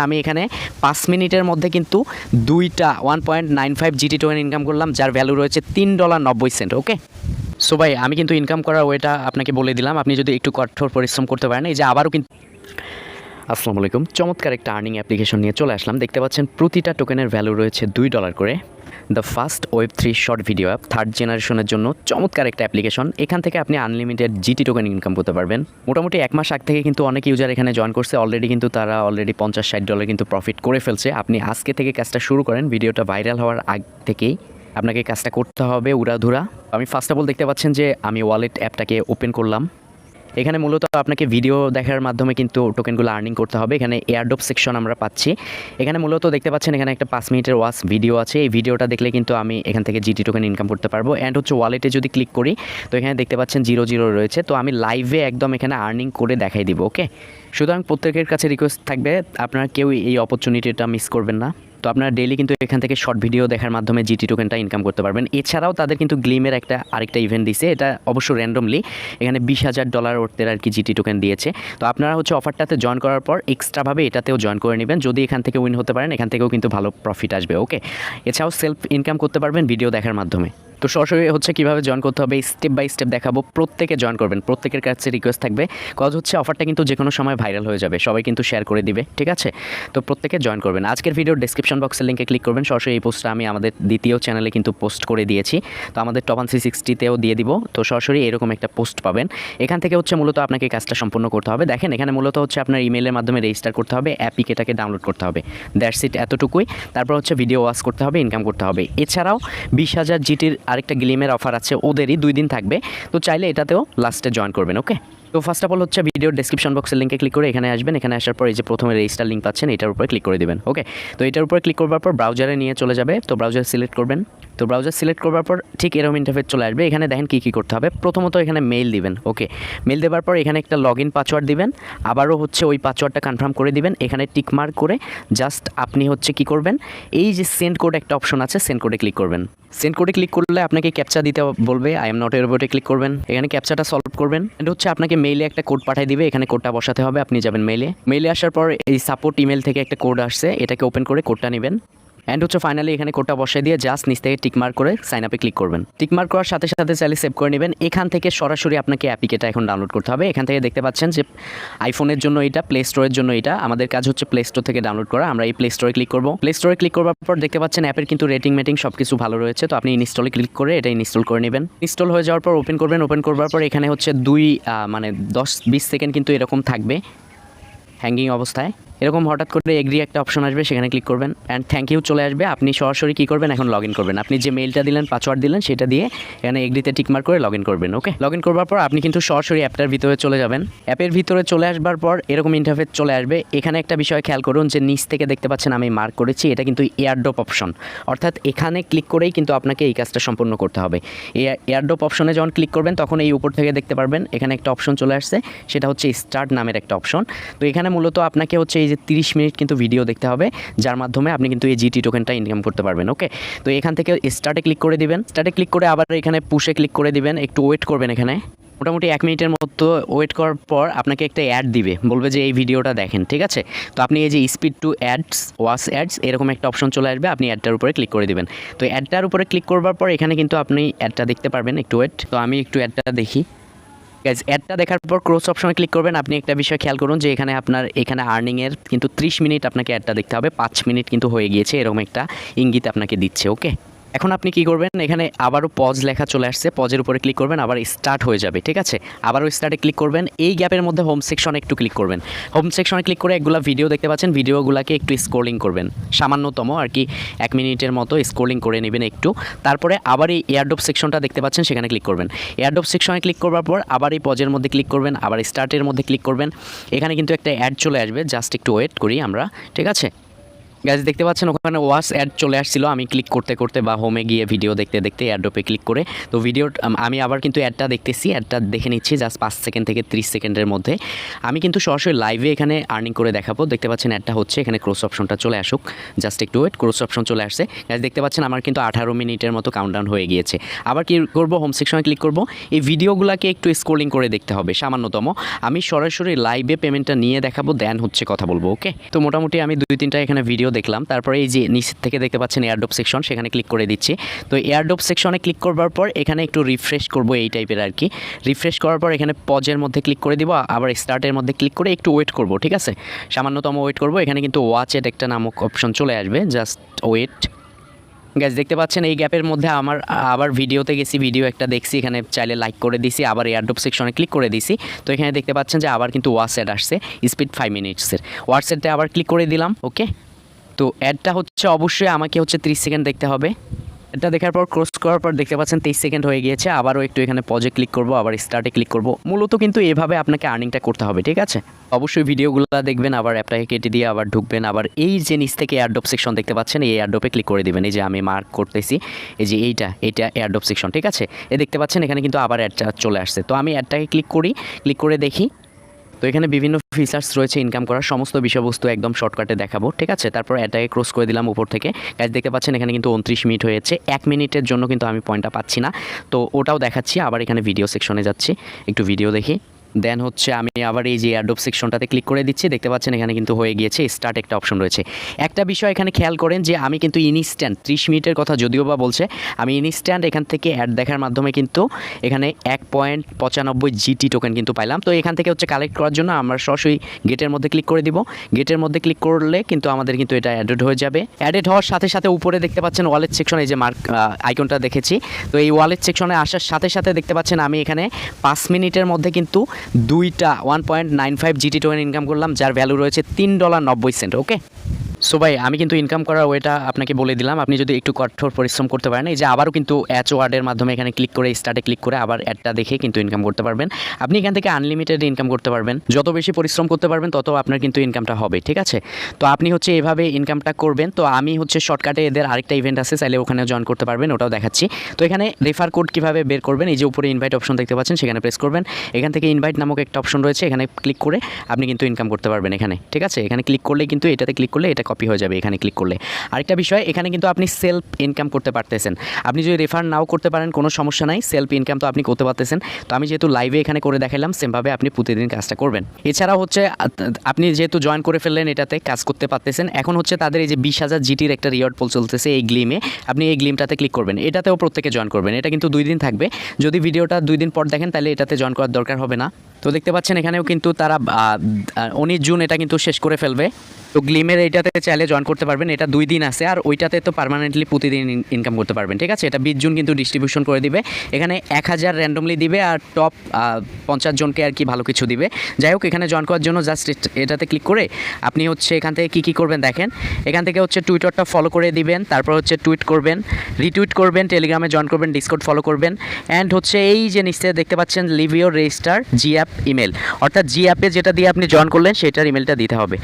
আমি এখানে 5 মিনিটের মধ্যে কিন্তু 2টা 1.95 জিটি টোকেন ইনকাম করলাম, যার ভ্যালু রয়েছে $3.90। ওকে, সো ভাই আমি কিন্তু ইনকাম করার ওয়েটা আপনাকে বলে দিলাম। আপনি যদি একটু কঠোর পরিশ্রম করতে পারেন, এই যে আবারও কিন্তু আসসালামু আলাইকুম, চমৎকার একটা আর্নিং অ্যাপ্লিকেশন নিয়ে চলে আসলাম। দেখতে পাচ্ছেন প্রতিটা টোকেনের ভ্যালু রয়েছে $2 করে। দ্য ফার্স্ট ওয়েব3 শর্ট ভিডিও অ্যাপ, থার্ড জেনারেশনের জন্য চমৎকার একটা অ্যাপ্লিকেশন। এখান থেকে আপনি আনলিমিটেড জিটি টোকেন ইনকাম করতে পারবেন। মোটামুটি 1 মাস আগ থেকে কিন্তু অনেক ইউজার এখানে জয়েন করছে অলরেডি, কিন্তু তারা অলরেডি $50-60 কিন্তু প্রফিট করে ফেলছে। আপনি আজকে থেকে কাজটা শুরু করেন, ভিডিওটা ভাইরাল হওয়ার আগ থেকেই আপনাকে কাজটা করতে হবে উড়াধুরা। আমি ফার্স্ট অফ অল দেখতে পাচ্ছেন যে আমি ওয়ালেট অ্যাপটাকে ওপেন করলাম। এখানে মূলত আপনাকে ভিডিও দেখার মাধ্যমে কিন্তু টোকেনগুলো আর্নিং করতে হবে। এখানে এয়ারড্রপ সেকশন আমরা পাচ্ছি। এখানে মূলত দেখতে পাচ্ছেন এখানে একটা 5 মিনিটের ওয়াচ ভিডিও আছে। এই ভিডিওটা দেখলে কিন্তু আমি এখান থেকে জিটি টোকেন ইনকাম করতে পারবো। অ্যান্ড হচ্ছে ওয়ালেটে যদি ক্লিক করি তো এখানে দেখতে পাচ্ছেন 0 রয়েছে। তো আমি লাইভে একদম এখানে আর্নিং করে দেখাই দিব। ওকে, সুতরাং প্রত্যেকের কাছে রিকোয়েস্ট থাকবে আপনারা কেউ এই অপরচুনিটিটা মিস করবেন না। তো আপনারা ডেইলি কিন্তু এখান থেকে শর্ট ভিডিও দেখার মাধ্যমে জিটি টোকেনটা ইনকাম করতে পারবেন। এছাড়াও তাদের কিন্তু গ্লিমের আরেকটা ইভেন্ট দিয়েছে, এটা অবশ্য র্যান্ডমলি এখানে $20,000 ওদের আর কি জিটি টোকেন দিয়েছে। তো আপনারা হচ্ছে অফারটাতে জয়েন করার পর এক্সট্রাভাবে এটাতেও জয়েন করে নেবেন। যদি এখান থেকে উইন হতে পারেন, এখান থেকেও কিন্তু ভালো প্রফিট আসবে। ওকে, এছাড়াও সেলফ ইনকাম করতে পারবেন ভিডিও দেখার মাধ্যমে। তো সরাসরি হচ্ছে কীভাবে জয়েন করতে হবে স্টেপ বাই স্টেপ দেখাবো। প্রত্যেকে জয়েন করবেন, প্রত্যেকের কাছে রিকোয়েস্ট থাকবে, কজ হচ্ছে অফারটা কিন্তু যে কোনো সময় ভাইরাল হয়ে যাবে, সবাই কিন্তু শেয়ার করে দিবে, ঠিক আছে? তো প্রত্যেকে জয়েন করবেন। আজকের ভিডিওর ডেসক্রিপশন বক্সের লিঙ্কে ক্লিক করবেন। সরাসরি এই পোস্টটা আমি আমাদের দ্বিতীয় চ্যানেলে কিন্তু পোস্ট করে দিয়েছি, তো আমাদের টপ 360তেও দিয়ে দিব। তো সরাসরি এরকম একটা পোস্ট পাবেন। এখান থেকে হচ্ছে মূলত আপনাকে কাজটা সম্পূর্ণ করতে হবে। দেখেন এখানে মূলত হচ্ছে আপনার ইমেলের মাধ্যমে রেজিস্টার করতে হবে, অ্যাপিকেটাকে ডাউনলোড করতে হবে, দ্যাটস ইট, এতটুকুই। তারপর হচ্ছে ভিডিও ওয়াচ করতে হবে, ইনকাম করতে হবে। এছাড়াও 20,000 জিটির আরেকটা গ্লিমের অফার আছে, ওদেরই 2 দিন থাকবে। তো চাইলে এটাতেও লাস্টে জয়েন করবেন। ওকে, তো ফার্স্ট অফ অল হচ্ছে ভিডিওর ডেসক্রিপশন বক্সের লিঙ্কে ক্লিক করে এখানে আসবেন। এখানে আসার পর এই যে প্রথমে রেজিস্টার লিঙ্ক পাচ্ছেন, এটার উপরে ক্লিক করে দিবেন। ওকে, তো এটার উপরে ক্লিক করবার পর ব্রাউজারে নিয়ে চলে যাবে। তো ব্রাউজার সিলেক্ট করবেন। তো ব্রাউজার সিলেক্ট করবার পর ঠিক এরকম ইন্টারফেস চলে আসবে। এখানে দেখেন কী করতে হবে। প্রথমত এখানে মেইল দিবেন। ওকে, মেইল দেওয়ার পর এখানে একটা লগ ইন পাসওয়ার্ড দিবেন। আবারও হচ্ছে ওই পাসওয়ার্ডটা কনফার্ম করে দিবেন। এখানে টিক মার্ক করে জাস্ট আপনি হচ্ছে কী করবেন, এই যে সেন্ড কোড একটা অপশন আছে, সেন্ড কোডে ক্লিক করবেন। সেন্ড কোডে ক্লিক করলে আপনাকে ক্যাপচা দিতে বলবে, আই এম নট এর উপরে ক্লিক করবেন। এখানে ক্যাপচাটা সলভ করবেন। এটা হচ্ছে আপনাকে মেইলে একটা কোড পাঠিয়ে দিবে, এখানে কোডটা বসাতে হবে। আপনি যাবেন মেইলে আসার পর এই সাপোর্ট ইমেল থেকে একটা কোড আসছে, এটাকে ওপেন করে কোডটা নেবেন। অ্যান্ড হচ্ছে ফাইনালি এখানে কোডটা বসাই দিয়ে জাস্ট নিচ থেকে টিকমার্ক করে সাইন আপে ক্লিক করবেন। টিকমার্ক করার সাথে সাথে চাইলে সেভ করে নেবেন। এখান থেকে সরাসরি আপনাকে অ্যাপিকেটা এখন ডাউনলোড করতে হবে। এখান থেকে দেখতে পাচ্ছেন যে আইফোনের জন্য এটা, প্লে স্টোরের জন্য এটা। আমাদের কাজ হচ্ছে প্লে স্টোর থেকে ডাউনলোড করা। আমরা এই প্লে স্টোরে ক্লিক করব। প্লে স্টোরে ক্লিক করবার পর দেখতে পাচ্ছেন অ্যাপের কিন্তু রেটিং সব কিছু ভালো রয়েছে। তো আপনি ইনস্টলে ক্লিক করে এটা ইনস্টল করে নেবেন। ইনস্টল হয়ে যাওয়ার পর ওপেন করবেন। ওপেন করবার পর এখানে হচ্ছে 10-20 সেকেন্ড কিন্তু এরকম থাকবে হ্যাঙ্গিং অবস্থায়। এরকম হঠাৎ করে এগ্রি একটা অপশন আসবে, সেখানে ক্লিক করবেন। অ্যান্ড থ্যাংক ইউ চলে আসবে। আপনি সরাসরি কী করবেন, এখন লগ ইন করবেন। আপনি যে মেইলটা দিলেন, পাসওয়ার্ড দিলেন, সেটা দিয়ে এখানে এগ্রিতে টিকমার্ক করে লগ ইন করবেন। ওকে, লগ ইন করবার পর আপনি কিন্তু সরাসরি অ্যাপটার ভিতরে চলে যাবেন। অ্যাপের ভিতরে চলে আসবার পর এরকম ইন্টারফেস চলে আসবে। এখানে একটা বিষয় খেয়াল করুন যে নিচ থেকে দেখতে পাচ্ছেন আমি মার্ক করেছি, এটা কিন্তু এয়ারড্রপ অপশন। অর্থাৎ এখানে ক্লিক করেই কিন্তু আপনাকে এই কাজটা সম্পূর্ণ করতে হবে। এই এয়ারড্রপ অপশনে যখন ক্লিক করবেন তখন এই উপর থেকে দেখতে পারবেন এখানে একটা অপশন চলে আসছে, সেটা হচ্ছে স্টার্ট নামের একটা অপশন। তো এখানে মূলত আপনাকে হচ্ছে এই যে 30 মিনিট কিন্তু ভিডিও দেখতে হবে, যার মাধ্যমে আপনি কিন্তু এই জিটি টোকেনটা ইনকাম করতে পারবেন। ওকে, তো এখান থেকে স্টার্টে ক্লিক করে দিবেন। স্টার্টে ক্লিক করে আবার এখানে পুশে ক্লিক করে দিবেন। একটু ওয়েট করবেন। এখানে মোটামুটি 1 মিনিটের মতো ওয়েট করার পর আপনাকে একটা অ্যাড দিবে, বলবে যে এই ভিডিওটা দেখেন, ঠিক আছে? তো আপনি এই যে speed to ads, watch ads, এরকম একটা অপশন চলে আসবে। আপনি অ্যাডটার উপরে ক্লিক করে দিবেন। তো অ্যাডটার উপরে ক্লিক করবার পর এখানে কিন্তু আপনি অ্যাডটা দেখতে পারবেন। একটু ওয়েট, তো আমি একটু অ্যাডটা দেখি। গাইজ, অ্যাডটা দেখার পর ক্রস অপশনে ক্লিক করবেন। আপনি একটা বিষয় খেয়াল করুন যে এখানে আর্নিংয়ের কিন্তু 30 মিনিট আপনাকে অ্যাডটা দেখতে হবে, 5 মিনিট কিন্তু হয়ে গিয়েছে, এরকম একটা ইঙ্গিত আপনাকে দিচ্ছে। ওকে, এখন আপনি কি করবেন, এখানে আবারও পজ লেখা চলে আসছে, পজের উপরে ক্লিক করবেন, আবার স্টার্ট হয়ে যাবে, ঠিক আছে? আবারও স্টার্টে ক্লিক করবেন। এই গ্যাপের মধ্যে হোম সেকশনে একটু ক্লিক করবেন। হোম সেকশনে ক্লিক করে একগুলো ভিডিও দেখতে পাচ্ছেন, ভিডিওগুলোকে একটু স্ক্রলিং করবেন, সামান্যতম আর কি 1 মিনিটের মতো স্ক্রলিং করে নেবেন একটু। তারপরে আবার এই এয়ারড্রপ সেকশনটা দেখতে পাচ্ছেন, সেখানে ক্লিক করবেন। এয়ারড্রপ সেকশনে ক্লিক করবার পর আবার এই পজের মধ্যে ক্লিক করবেন, আবার স্টার্টের মধ্যে ক্লিক করবেন। এখানে কিন্তু একটা অ্যাড চলে আসবে, জাস্ট একটু ওয়েট করি আমরা, ঠিক আছে? গাইজ দেখতে পাচ্ছেন ওখানে ওয়াচ অ্যাড চলে আসছিল, আমি ক্লিক করতে করতে বা হোমে গিয়ে ভিডিও দেখতে দেখতে এয়ারড্রপে ক্লিক করে তো ভিডিও আমি আবার কিন্তু অ্যাডটা দেখতেছি, অ্যাডটা দেখে নিচ্ছি জাস্ট 5 সেকেন্ড থেকে 30 সেকেন্ডের মধ্যে। আমি কিন্তু সরাসরি লাইভে এখানে আর্নিং করে দেখাবো। দেখতে পাচ্ছেন অ্যাডটা হচ্ছে, এখানে ক্রস অপশনটা চলে আসুক, জাস্ট একটু ওয়েট, ক্রস অপশন চলে আসছে। গাইজ দেখতে পাচ্ছেন আমার কিন্তু 18 মিনিটের মতো কাউন্টডাউন হয়ে গিয়েছে। আবার কি করব, হোম সেকশনে ক্লিক করব, এই ভিডিওগুলোকে একটু স্ক্রলিং করে দেখতে হবে সামান্যতম। আমি সরাসরি লাইভে পেমেন্টটা নিয়ে দেখাবো, দেন হচ্ছে কথা বলবো। ওকে, তো মোটামুটি আমি 2-3টা এখানে ভিডিও দেখলাম, তারপরে এই যে নিচ থেকে দেখতে পাচ্ছেন এয়ারড্রপ সেকশন, সেখানে ক্লিক করে দিচ্ছি। তো এয়ারড্রপ সেকশনে ক্লিক করবার পর এখানে একটু রিফ্রেশ করব, এই টাইপের আর কি। রিফ্রেশ করার পর এখানে পজের মধ্যে ক্লিক করে দিব, আবার স্টার্টের মধ্যে ক্লিক করে একটু ওয়েট করব, ঠিক আছে, সামান্যতম ওয়েট করব। এখানে কিন্তু ওয়াচ এট একটা নামক অপশন চলে আসবে, জাস্ট ওয়েট। গ্যাস দেখতে পাচ্ছেন এই গ্যাপের মধ্যে আমার আবার ভিডিওতে গেছি, ভিডিও একটা দেখছি, এখানে চাইলে লাইক করে দিছি, আবার এয়ারড্রপ সেকশনে ক্লিক করে দিছি। তো এখানে দেখতে পাচ্ছেন যে আবার কিন্তু ওয়াচ অ্যাড আসছে, স্পিড 5 মিনিটসের। ওয়াচ অ্যাডে আবার ক্লিক করে দিলাম। ওকে, তো অ্যাডটা হচ্ছে অবশ্যই আমাকে হচ্ছে 30 সেকেন্ড দেখতে হবে। এটা দেখার পর ক্রস করার পর দেখতে পাচ্ছেন 23 সেকেন্ড হয়ে গিয়েছে। আবারও একটু এখানে পজে ক্লিক করব, আবার স্টার্টে ক্লিক করব। মূলত কিন্তু এভাবে আপনাকে আর্নিংটা করতে হবে, ঠিক আছে। অবশ্যই ভিডিওগুলো দেখবেন, আবার অ্যাপটাকে কেটে দিয়ে আবার ঢুকবেন, আবার এই যে নিচ থেকে এয়ারড্রপ সেকশন দেখতে পাচ্ছেন, এই এয়ারড্রপে ক্লিক করে দিবেন। এই যে আমি মার্ক করতেছি, এই যে এইটা এয়ারড্রপ সেকশন, ঠিক আছে। দেখতে পাচ্ছেন এখানে কিন্তু আবার অ্যাডটা চলে আসছে। তো আমি অ্যাডটাকে ক্লিক করি, ক্লিক করে দেখি। তো এখানে বিভিন্ন ফিচার্স রয়েছে ইনকাম করার, সমস্ত বিষয়বস্তু একদম শর্টকাটে দেখাবো, ঠিক আছে। তারপর এটাকে ক্রস করে দিলাম উপর থেকে। গাইজ দেখতে পাচ্ছেন এখানে কিন্তু 29 মিনিট হয়েছে, 1 মিনিটের জন্য কিন্তু আমি পয়েন্টটা পাচ্ছি না, তো ওটাও দেখাচ্ছি। আবার এখানে ভিডিও সেকশনে যাচ্ছি, একটু ভিডিও দেখি, দেন হচ্ছে আমি আবার এই যে এয়ারড্রপ সেকশনটাতে ক্লিক করে দিচ্ছি। দেখতে পাচ্ছেন এখানে কিন্তু হয়ে গিয়েছে, স্টার্ট একটা অপশন রয়েছে। একটা বিষয় এখানে খেয়াল করেন যে আমি কিন্তু ইনস্ট্যান্ট 30 মিনিটের কথা যদিও বা বলছে, আমি ইনস্ট্যান্ট এখান থেকে অ্যাড দেখার মাধ্যমে কিন্তু এখানে 1.95 জিটি টোকেন কিন্তু পাইলাম। তো এখান থেকে হচ্ছে কালেক্ট করার জন্য আমরা সরাসরি গেটের মধ্যে ক্লিক করে দিব। গেটের মধ্যে ক্লিক করলে কিন্তু আমাদের কিন্তু এটা অ্যাডেড হয়ে যাবে। অ্যাডেড হওয়ার সাথে সাথে উপরে দেখতে পাচ্ছেন ওয়ালেট সেকশনে এই যে মার্ক আইকনটা দেখেছি, তো এই ওয়ালেট সেকশনে আসার সাথে সাথে দেখতে পাচ্ছেন আমি এখানে 5 মিনিটের মধ্যে কিন্তু 1.95 জিটি টোকেন ইনকাম করলাম, যার ভ্যালু রয়েছে $3.90। ওকে, সো ভাই আমি কিন্তু ইনকাম করার ওয়েটা আপনাকে বলে দিলাম। আপনি যদি একটু কঠোর পরিশ্রম করতে পারেন, এই যে আবারও কিন্তু অ্যাচ ওয়ার্ডের মাধ্যমে এখানে ক্লিক করে স্টার্টে ক্লিক করে আবার অ্যাডটা দেখে কিন্তু ইনকাম করতে পারবেন। আপনি এখান থেকে আনলিমিটেড ইনকাম করতে পারবেন, যত বেশি পরিশ্রম করতে পারবেন তত আপনার কিন্তু ইনকামটা হবে, ঠিক আছে। তো আপনি হচ্ছে এভাবে ইনকামটা করবেন। তো আমি হচ্ছে শর্টকাটে এদের আরেকটা ইভেন্ট আছে, চাইলে ওখানেও জয়েন করতে পারবেন, ওটাও দেখাচ্ছি। তো এখানে রেফার কোড কীভাবে বের করবেন, এই যে উপরে ইনভাইট অপশন দেখতে পাচ্ছেন, সেখানে প্রেস করবেন। এখান থেকে ইনভাইট নামক একটা অপশন রয়েছে, এখানে ক্লিক করে আপনি কিন্তু ইনকাম করতে পারবেন এখানে, ঠিক আছে। এখানে ক্লিক করলেই কিন্তু এটাতে ক্লিক করলে এটা কপি হয়ে যাবে এখানে ক্লিক করলে। আরেকটা বিষয়, এখানে কিন্তু আপনি সেলফ ইনকাম করতে পারতেছেন। আপনি যদি রেফার নাও করতে পারেন কোনো সমস্যা নাই, সেলফ ইনকাম তো আপনি করতে পারতেছেন। তো আমি যেহেতু লাইভে এখানে করে দেখালাম, সেমভাবে আপনি প্রতিদিন কাজটা করবেন। এছাড়া হচ্ছে আপনি যেহেতু জয়েন করে ফেললেন, এটাতে কাজ করতে পারতেছেন। এখন হচ্ছে তাদের এই যে 20,000 জিটির একটা রিওয়ার্ড পোল চলতেছে এই গ্লিমে, আপনি এই গ্লিমটাতে ক্লিক করবেন। এটাতেও প্রত্যেকে জয়েন করবেন, এটা কিন্তু 2 দিন থাকবে। যদি ভিডিওটা 2 দিন পর দেখেন তাহলে এটাতে জয়েন করার দরকার হবে না। তো দেখতে পাচ্ছেন এখানেও কিন্তু তারা 19 জুন এটা কিন্তু শেষ করে ফেলবে। তো গ্লিমের এইটাতে চাইলে জয়েন করতে পারবেন, এটা 2 দিন আছে। আর ওইটাতে তো পার্মানেন্টলি প্রতিদিন ইনকাম করতে পারবেন, ঠিক আছে। এটা 20 জুন কিন্তু ডিস্ট্রিবিউশন করে দিবে, এখানে 1000 র্যান্ডমলি দিবে আর টপ 50 জনকে আর কি ভালো কিছু দিবে। যাই হোক, এখানে জয়েন করার জন্য জাস্ট এটাতে ক্লিক করে আপনি হচ্ছে এখান থেকে কী করবেন দেখেন। এখান থেকে হচ্ছে টুইটারটা ফলো করে দিবেন, তারপর হচ্ছে টুইট করবেন, রিটুইট করবেন, টেলিগ্রামে জয়েন করবেন, ডিসকর্ড ফলো করবেন। অ্যান্ড হচ্ছে এই যে নিচে দেখতে পাচ্ছেন leave your register G app email, অর্থাৎ জি অ্যাপে যেটা দিয়ে আপনি জয়েন করলেন সেটার ইমেলটা দিতে হবে।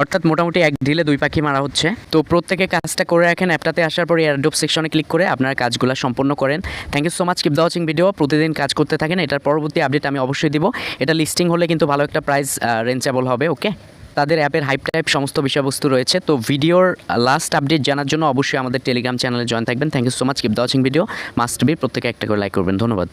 অর্থাৎ মোটামুটি এক ঢিলে 2 পাখি মারা হচ্ছে। তো প্রত্যেকে কাজটা করে রাখেন, অ্যাপটাতে আসার পরে এয়ারড্রপ সেকশনে ক্লিক করে আপনার কাজগুলো সম্পন্ন করেন। Thank you so much, keep the watching video. প্রতিদিন কাজ করতে থাকেন, এটার পরবর্তী আপডেট আমি অবশ্যই দিব। এটা লিস্টিং হলে কিন্তু ভালো একটা প্রাইস রেঞ্চেবল হবে। ওকে, তাদের অ্যাপের হাইপ টাইপ সমস্ত বিষয়বস্তু রয়েছে। তো ভিডিওর লাস্ট আপডেট জানার জন্য অবশ্যই আমাদের টেলিগ্রাম চ্যানেলে জয়েন থাকবেন। Thank you so much, keep the watching video. Must be প্রত্যেকে একটা করে লাইক করবেন। ধন্যবাদ।